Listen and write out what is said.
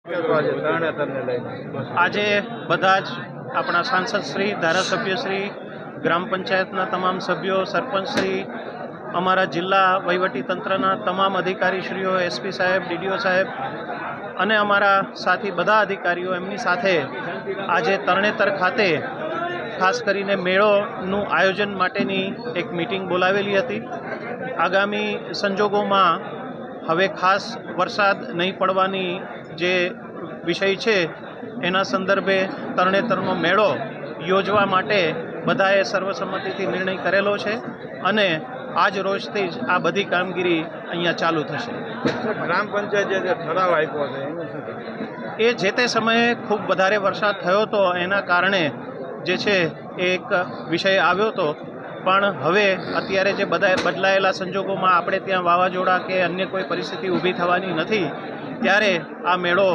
આજે બધા જ આપણા સાંસદશ્રી, ધારાસભ્યશ્રી, ગ્રામ પંચાયતના તમામ સભ્યો, સરપંચશ્રી, અમારા જિલ્લા વહીવટીતંત્રના તમામ અધિકારીશ્રીઓ, એસપી સાહેબ, ડીડીઓ સાહેબ અને અમારા સાથી બધા અધિકારીઓ એમની સાથે આજે તરણેતર ખાતે ખાસ કરીને મેળોનું આયોજન માટેની એક મિટિંગ બોલાવેલી હતી. આગામી સંજોગોમાં હવે ખાસ વરસાદ નહીં પડવાની જે વિષય છે એના સંદર્ભે તરણેતરનો મેળો યોજવા માટે બધાએ સર્વસંમતિથી નિર્ણય કરેલો છે અને આજ રોજથી જ આ બધી કામગીરી અહીંયા ચાલુ થશે. ગ્રામ પંચાયતે જે ઠરાવ આપ્યો છે એનું શું? એ જે તે સમયે ખૂબ વધારે વરસાદ થયો હતો એના કારણે જે છે એ એક વિષય આવ્યો હતો, પણ હવે અત્યારે જે બધા બદલાયેલા સંજોગોમાં આપણે ત્યાં વાવાઝોડા કે અન્ય કોઈ પરિસ્થિતિ ઊભી થવાની નથી ત્યારે આ મેળો